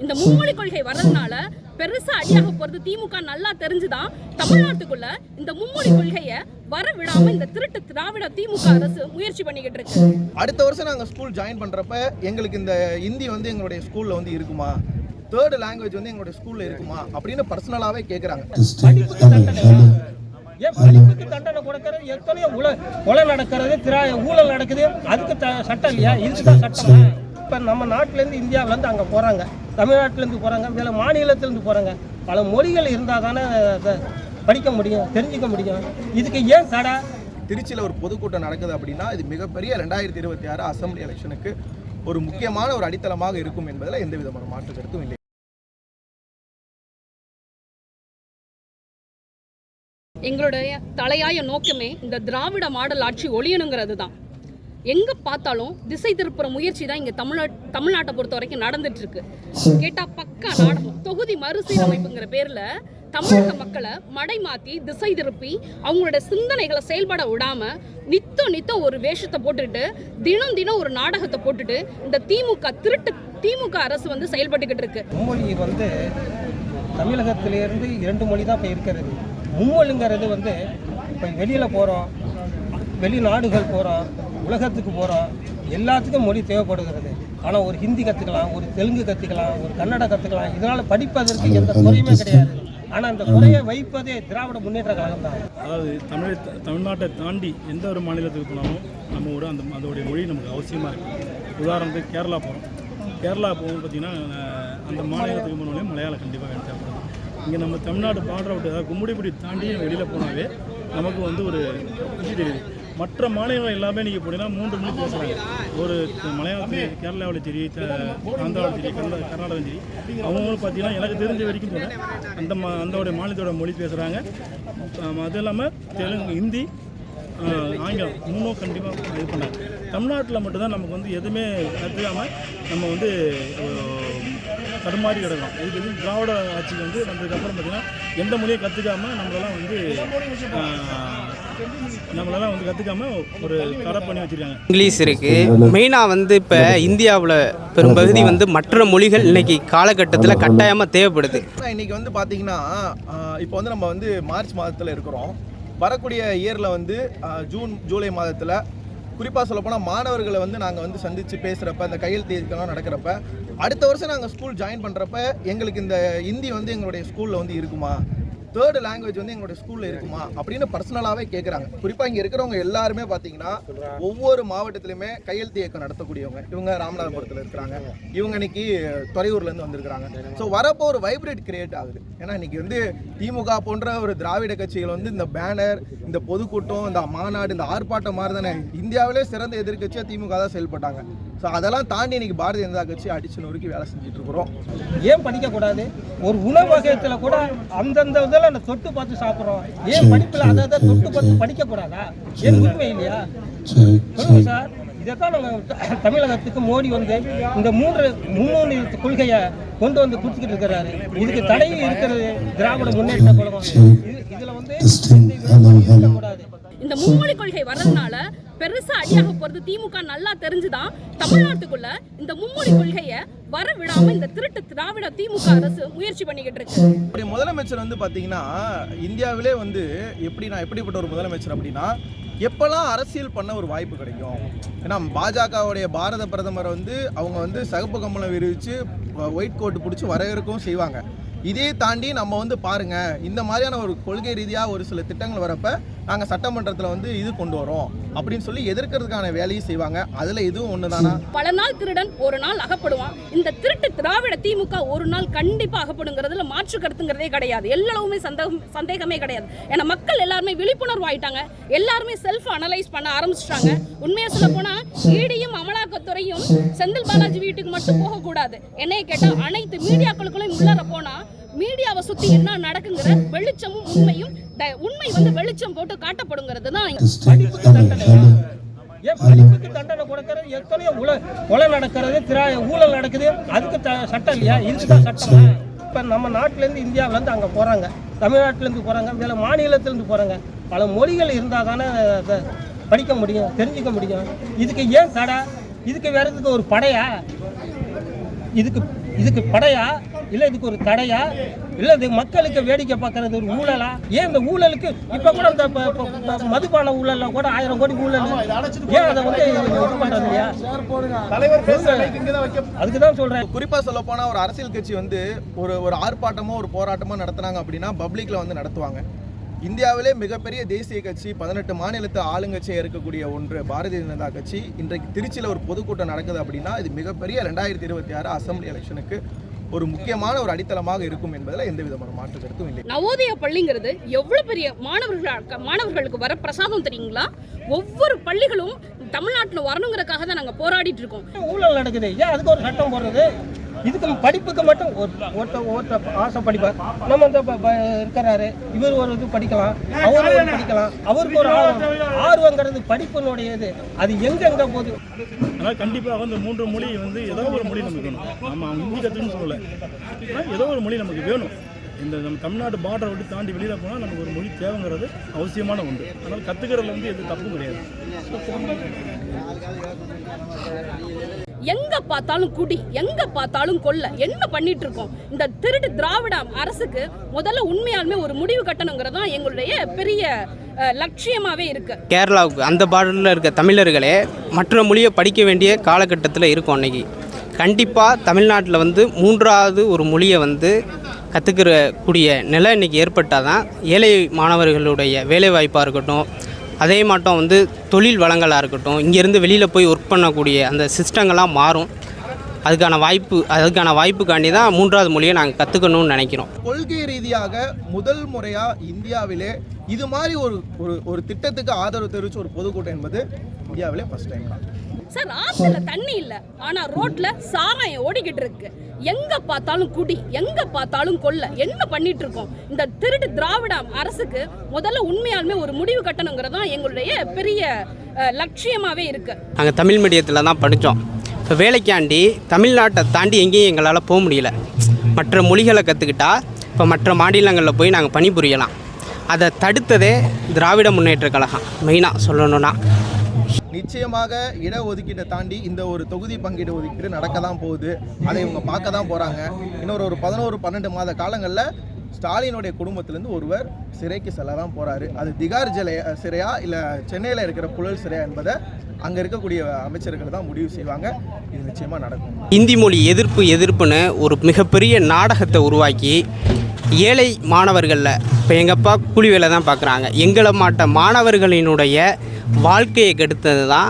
இந்த மும்மொழி கொள்கை வர்றதுனால பெருசா அடியாக போறது திமுக நல்லா தெரிஞ்சுதான் தமிழ்நாட்டுக்குள்ள இந்த மும்மொழி கொள்கையை வர விடாம இந்த திருட்டு திராவிட திமுக அரசு முயற்சி பண்ணிக்கிட்டு இருக்கு. அடுத்த வருஷம் நாங்க ஸ்கூல் ஜாயின் பண்றப்ப எங்களுக்கு இந்த ஹிந்தி வந்து எங்களுடைய ஸ்கூல்ல வந்து இருக்குமா, தேர்ட் லாங்குவேஜ் வந்து எங்களுடைய ஸ்கூல்ல இருக்குமா அப்படின்னு பர்சனலாவே கேக்குறாங்க. படிப்புக்கு தண்டனை கொடுக்கறது எத்தனையோ கொலை நடக்கிறது, ஊழல் நடக்குது, அதுக்கு சட்டம் இல்லையா? இதுக்கு தான் சட்டமா? இப்போ நம்ம நாட்டிலேருந்து இந்தியாவிலேருந்து அங்கே போகிறாங்க, தமிழ்நாட்டிலேருந்து போகிறாங்க, வேலை மாநிலத்திலேருந்து போகிறாங்க. பல மொழிகள் இருந்தால் தானே படிக்க முடியும், தெரிஞ்சுக்க முடியும். இதுக்கு ஏன் தடை? திருச்சியில் ஒரு பொதுக்கூட்டம் நடக்குது அப்படின்னா இது மிகப்பெரிய 2026 அசம்பிளி எலெக்ஷனுக்கு ஒரு முக்கியமான ஒரு அடித்தளமாக இருக்கும் என்பதில் எந்த விதமான மாற்று கருத்தும் இல்லை. எங்களுடைய தலையாய நோக்கமே இந்த திராவிட மாடல் ஆட்சி ஒழியணுங்கிறது தான். எங்க பார்த்தாலும் திசை திருப்புற முயற்சி தான் இங்க தமிழ்நாட்டை பொறுத்த வரைக்கும் நடந்துட்டு இருக்கு. கேட்டா பக்கா நாடகம், தொகுதி மறுசீரமைப்புங்கிற பேர்ல தமிழக மக்களை மடை மாத்தி திசை திருப்பி அவங்களோட சிந்தனைகளை செயல்பட விடாம நித்தம் ஒரு வேஷத்தை போட்டுட்டு தினம் ஒரு நாடகத்தை போட்டுட்டு இந்த திமுக அரசு வந்து செயல்பட்டுக்கிட்டு இருக்கு. மும்மொழி வந்து தமிழகத்திலிருந்து 2 மொழி தான் இப்போ இருக்கிறது. மும்மொழிங்கிறது வந்து இப்போ வெளியில் போகிறோம், வெளிநாடுகள் போகிறோம், உலகத்துக்கு போகிறோம், எல்லாத்துக்கும் மொழி தேவைப்படுகிறது. ஆனால் ஒரு ஹிந்தி கற்றுக்கலாம், ஒரு தெலுங்கு கற்றுக்கலாம், ஒரு கன்னடா கற்றுக்கலாம். இதனால் படிப்பதற்கு எந்த குறையுமே கிடையாது. ஆனால் அந்த குறையை வைப்பதே திராவிட முன்னேற்ற கழகம் தான். அதாவது தமிழ்நாட்டை தாண்டி எந்த ஒரு மாநிலத்துக்கு போனாலும் நம்ம ஒரு அதோடைய மொழி நமக்கு அவசியமாக இருக்குது. உதாரணத்துக்கு கேரளா போகிறோம், கேரளா போகும்போது பார்த்திங்கன்னா அந்த மாநிலத்துக்கு போனாலே மலையாளம் கண்டிப்பாக வேணும் தேவைப்படுது. இங்கே நம்ம தமிழ்நாடு பார்டர் விட்டு அதாவது கும்மிடிப்பூடி தாண்டி வெளியில் போனாவே நமக்கு வந்து ஒரு குஷி தெரியுது. மற்ற மாநிலங்கள் எல்லாமே நீங்கள் போனீங்கன்னா 3 மொழி பேசுகிறாங்க. ஒரு மலையாளத்தில் கேரளாவில் சரி, ஆந்திராவில் சரி, கர்நாடகம் சரி, அவங்களும் பார்த்தீங்கன்னா எனக்கு தெரிஞ்ச வரைக்கும் சொல்கிறேன் அந்தோடைய மாநிலத்தோட மொழி பேசுகிறாங்க. அது இல்லாமல் தெலுங்கு, ஹிந்தி, ஆங்கிலம் 3 கண்டிப்பாக இது பண்ணாங்க. தமிழ்நாட்டில் மட்டும்தான் நமக்கு வந்து எதுவுமே கற்றுக்காமல் நம்ம வந்து தடுமாறி கிடக்கும். இதுக்கு வந்து திராவிட ஆட்சிக்கு வந்து வந்ததுக்கப்புறம் பார்த்திங்கன்னா எந்த மொழியை கற்றுக்காமல் நம்மளெல்லாம் வந்து கற்றுக்காமல் ஒரு தடை பண்ணி வச்சுருக்காங்க. இங்கிலீஷ் இருக்குது. மெயினாக வந்து இப்போ இந்தியாவில் பெரும்பகுதி வந்து மற்ற மொழிகள் இன்னைக்கு காலகட்டத்தில் கட்டாயமாக தேவைப்படுது. இன்னைக்கு வந்து பார்த்தீங்கன்னா இப்போ வந்து நம்ம வந்து மார்ச் மாதத்தில் இருக்கிறோம். வரக்கூடிய இயரில் வந்து ஜூலை மாதத்தில் குறிப்பாக சொல்லப்போனால் மாணவர்களை வந்து நாங்கள் வந்து சந்தித்து பேசுகிறப்ப இந்த கையெழுத்து இதெல்லாம் நடக்கிறப்ப அடுத்த வருஷம் நாங்கள் ஸ்கூல் ஜாயின் பண்ணுறப்ப எங்களுக்கு இந்த ஹிந்தி வந்து எங்களுடைய ஸ்கூலில் வந்து இருக்குமா, தேர்ட் லாங்குவேஜ் வந்து எங்களுடைய ஸ்கூலில் இருக்குமா அப்படின்னு பர்சனலாகவே கேட்குறாங்க. குறிப்பாக இங்கே இருக்கிறவங்க எல்லாருமே பார்த்தீங்கன்னா ஒவ்வொரு மாவட்டத்திலுமே கையெழுத்து இயக்கம் நடத்தக்கூடியவங்க. இவங்க ராமநாதபுரத்தில் இருக்கிறாங்க, இவங்க இன்னைக்கு துறையூர்லேருந்து வந்திருக்கிறாங்க. ஸோ வரப்போ ஒரு வைப்ரேட் கிரியேட் ஆகுது. ஏன்னா இன்னைக்கு வந்து திமுக போன்ற ஒரு திராவிட கட்சிகள் வந்து இந்த பேனர், இந்த பொதுக்கூட்டம், இந்த மாநாடு, இந்த ஆர்ப்பாட்டம் மாதிரி தானே இந்தியாவிலே சிறந்த எதிர்கட்சியாக திமுக தான் செயல்பட்டாங்க. ஸோ அதெல்லாம் தாண்டி இன்னைக்கு பாரதிய ஜனதா கட்சி அடிச்சு நொறுக்கி வேலை செஞ்சுட்டு இருக்கிறோம். ஏன் படிக்கக்கூடாது? ஒரு உணவு வகையத்தில் கூட அந்தந்த இதில் அந்த தொட்டு பார்த்து சாப்பிட்றோம். ஏன் படிப்பில் அதை தொட்டு பார்த்து படிக்கக்கூடாதா? ஏன் உண்மை இல்லையா? சொல்லுங்க சார். இதைத்தான் நம்ம தமிழகத்துக்கு மோடி வந்து இந்த 3 மும்மொழி கொள்கையை கொண்டு வந்து கொடுத்துக்கிட்டு இருக்கிறாரு. இதுக்கு தடையும் இருக்கிறது திராவிட முன்னேற்ற கழகம். இதில் வந்து இருக்கக்கூடாது. இந்த மும்மொழி கொள்கை வர்றதுனால பெருசா அடியாக போறது திமுக நல்லா தெரிஞ்சுதான் தமிழ்நாட்டுக்குள்ள இந்த மும்மொழி கொள்கையை வர விடாம இந்த திராவிட திமுக அரசு முயற்சி பண்ணிக்கிட்டு இருக்கு. முதலமைச்சர் வந்து பாத்தீங்கன்னா இந்தியாவிலே வந்து எப்படிப்பட்ட ஒரு முதலமைச்சர் அப்படின்னா எப்பெல்லாம் அரசியல் பண்ண ஒரு வாய்ப்பு கிடைக்கும். ஏன்னா பாஜகவுடைய பாரத பிரதமரை வந்து அவங்க வந்து சகப்பு கம்பளம் விரிவிச்சு ஒயிட் கோட் பிடிச்சி வரவேற்கவும் செய்வாங்க. இதே தாண்டி நம்ம வந்து பாருங்க, இந்த மாதிரியான ஒரு கொள்கை ரீதியாக ஒரு சில திட்டங்கள் வரப்ப நாங்கள் சட்டமன்றத்தில் வந்து இது கொண்டு வரோம் அப்படின்னு சொல்லி எதிர்க்கிறதுக்கான வேலையும் செய்வாங்க. அதில் இதுவும் ஒன்று தானா? பல நாள் திருடன் ஒரு நாள் அகப்படுவான். இந்த திருட்டு திராவிட திமுக ஒரு நாள் கண்டிப்பாக அகப்படுங்கிறதுல மாற்று கருத்துங்கிறதே கிடையாது. எல்லாருமே சந்தேகமே கிடையாது. ஏன்னா மக்கள் எல்லாருமே விழிப்புணர்வு ஆயிட்டாங்க. எல்லாருமே செல்ஃப் அனலைஸ் பண்ண ஆரம்பிச்சிட்டாங்க. உண்மையாக சொல்ல போனால் ஈடியும் அமலாக்கத்துறையும் செந்தில் பாலாஜி வீட்டுக்கு மட்டும் போகக்கூடாது. என்னைய கேட்டால் அனைத்து மீடியாக்களுக்குள்ளும் உள்ளர போனால் மீடியாவை சுற்றி என்ன நடக்குங்கிற வெளிச்சமும் உண்மை வந்து வெளிச்சம் போட்டு காட்டப்படுங்கிறது தான். படிப்புக்கு தண்டனை கொடுக்கறது எத்தனையோ கொலை நடக்கிறது, ஊழல் நடக்குது, அதுக்கு சட்டம் இல்லையா? இதுக்கு தான் சட்டமா? இப்போ நம்ம நாட்டிலேருந்து இந்தியாவிலேருந்து அங்கே போகிறாங்க, தமிழ்நாட்டிலேருந்து போகிறாங்க, வேலை மாநிலத்திலேருந்து போகிறாங்க. பல மொழிகள் இருந்தால் தானே படிக்க முடியும், தெரிஞ்சுக்க முடியும். இதுக்கு ஏன் தடை? இதுக்கு வேறதுக்கு ஒரு படையா? இதுக்கு இதுக்கு படையா இல்லை இதுக்கு ஒரு தடையா இல்லை இது மக்களுக்கு வேடிக்கை பார்க்கறது ஒரு ஊழலா? ஏன் இந்த ஊழலுக்கு இப்போ கூட இந்த மதுபான ஊழலில் கூட 1000 கோடி ஊழல் ஏன் அதை வந்து இது பண்ணுறது இல்லையா? தலைவர் பேசுற மைக் இங்க தான் வைக்க. அதுக்கு தான் சொல்கிறேன். குறிப்பா சொல்ல போனா ஒரு அரசியல் கட்சி வந்து ஒரு ஆர்ப்பாட்டமோ ஒரு போராட்டமோ நடத்துனாங்க அப்படின்னா பப்ளிக்ல வந்து நடத்துவாங்க. இந்தியாவிலே மிகப்பெரிய தேசிய கட்சி 18 மாநிலத்தை ஆளுங்கட்சியாக இருக்கக்கூடிய ஒன்று பாரதிய ஜனதா கட்சி இன்றைக்கு திருச்சியில் ஒரு பொதுக்கூட்டம் நடக்குது அப்படின்னா இது மிகப்பெரிய 2026 அசெம்பிளி எலெக்ஷனுக்கு ஒரு முக்கியமான ஒரு அடித்தளமாக இருக்கும் என்பதில் எந்த விதமான மாற்று கருத்தும் இல்லை. நவோதயா பள்ளிங்கிறது எவ்வளவு பெரிய மாணவர்களுக்கு வர பிரசாதம் தெரியுங்களா? ஒவ்வொரு பள்ளிகளும் தமிழ்நாட்டில் வரணுங்கிறதுக்காக தான் நாங்கள் போராடிட்டு இருக்கோம். ஊழல் நடக்குது, ஏன் அதுக்கு ஒரு சட்டம் போடுறது? இதுக்கு படிப்புக்கு மட்டும் ஒருத்த ஆசை படிப்பார். நம்ம இந்த இருக்கிறாரு, இவர் ஒரு இது படிக்கலாம், அவர் ஒரு படிக்கலாம், அவருக்கு ஒரு ஆர்வங்கிறது படிப்பினுடைய இது. அது எங்க போகுது? அதனால் கண்டிப்பாக வந்து 3 மொழி வந்து ஏதோ ஒரு மொழி நமக்கு வேணும். நம்ம அவங்க ஹிந்தி கற்றுன்னு சொல்லலை, ஆனால் ஏதோ ஒரு மொழி நமக்கு வேணும். இந்த நம்ம தமிழ்நாடு பார்டரை விட்டு தாண்டி வெளியில் போனால் நமக்கு ஒரு மொழி தேவைங்கிறது அவசியமான ஒன்று. அதனால் கற்றுக்கிறதுல வந்து எது தப்பும் கிடையாது. எங்க பார்த்தாலும் குடி, எங்க பார்த்தாலும் கொல்ல, என்ன பண்ணிட்டு இருக்கோம்? இந்த திருட்டு திராவிட அரசுக்கு முதல்ல உண்மையாலுமே ஒரு முடிவு கட்டணுங்கிறது தான் எங்களுடைய பெரிய லட்சியமாவே இருக்கு. கேரளாவுக்கு அந்த பார்டரில் இருக்க தமிழர்களே மற்ற மொழியை படிக்க வேண்டிய காலகட்டத்தில் இருக்கும். அன்னைக்கு கண்டிப்பாக தமிழ்நாட்டில் வந்து 3வது ஒரு மொழியை வந்து கற்றுக்கிற கூடிய நிலை இன்றைக்கி ஏற்பட்டால் தான் ஏழை மாணவர்களுடைய வேலைவாய்ப்பாக இருக்கட்டும், அதே மாட்டம் வந்து தொழில் வளங்களாக இருக்கட்டும், இங்கேருந்து வெளியில் போய் ஒர்க் பண்ணக்கூடிய அந்த சிஸ்டங்கள்லாம் மாறும். அதுக்கான வாய்ப்புக்காண்டி தான் 3வது மொழியை நாங்கள் கற்றுக்கணும்னு நினைக்கிறோம். கொள்கை ரீதியாக முதல் முறையாக இந்தியாவிலே இது மாதிரி ஒரு திட்டத்துக்கு ஆதரவு தெரிவித்த ஒரு பொதுக்கூட்டம் என்பது இந்தியாவிலே ஃபர்ஸ்ட் டைம் தான். சார், ஆத்துல தண்ணி இல்ல, ஆனா ரோட்ல சாராயம் ஓடிக்கிட்டு இருக்கு. எங்க பார்த்தாலும் குடி, எங்க பார்த்தாலும் கொல்ல, என்ன பண்ணிட்டு இருக்கோம்? இந்த திருட்டு திராவிட அரசுக்கு முதல்ல உண்மையாலுமே ஒரு முடிவு கட்டணுங்கிறது தான் எங்களுடைய பெரிய லட்சியமாவே இருக்கு. நாங்கள் தமிழ் மீடியத்தில் தான் படித்தோம். இப்போ வேலைக்காண்டி தமிழ்நாட்டை தாண்டி எங்கேயும் எங்களால் போக முடியல. மற்ற மொழிகளை கற்றுக்கிட்டா இப்போ மற்ற மாநிலங்களில் போய் நாங்கள் பணிபுரியலாம். அதை தடுத்ததே திராவிட முன்னேற்ற கழகம். மெயினாக சொல்லணும்னா நிச்சயமாக இடஒதுக்கீட்டை தாண்டி இந்த ஒரு தொகுதி பங்கீடு ஒதுக்கீடு நடக்க தான் போகுது. அதை இவங்க பார்க்க தான் போகிறாங்க. இன்னொரு 11-12 மாத காலங்களில் ஸ்டாலினுடைய குடும்பத்திலேருந்து ஒருவர் சிறைக்கு செல்ல தான் போகிறாரு. அது திகார் சிறையா இல்லை சென்னையில் இருக்கிற புழல் சிறையா என்பதை அங்கே இருக்கக்கூடிய அமைச்சர்கள் தான் முடிவு செய்வாங்க. இது நிச்சயமாக நடக்கும். இந்தி மொழி எதிர்ப்புன்னு ஒரு மிகப்பெரிய நாடகத்தை உருவாக்கி ஏழை மாணவர்களில் இப்போ எங்கள் அப்பா கூலி வேலை தான் பார்க்குறாங்க. எங்களை மாட்ட மாணவர்களினுடைய வாழ்க்கையை கெடுத்தது தான்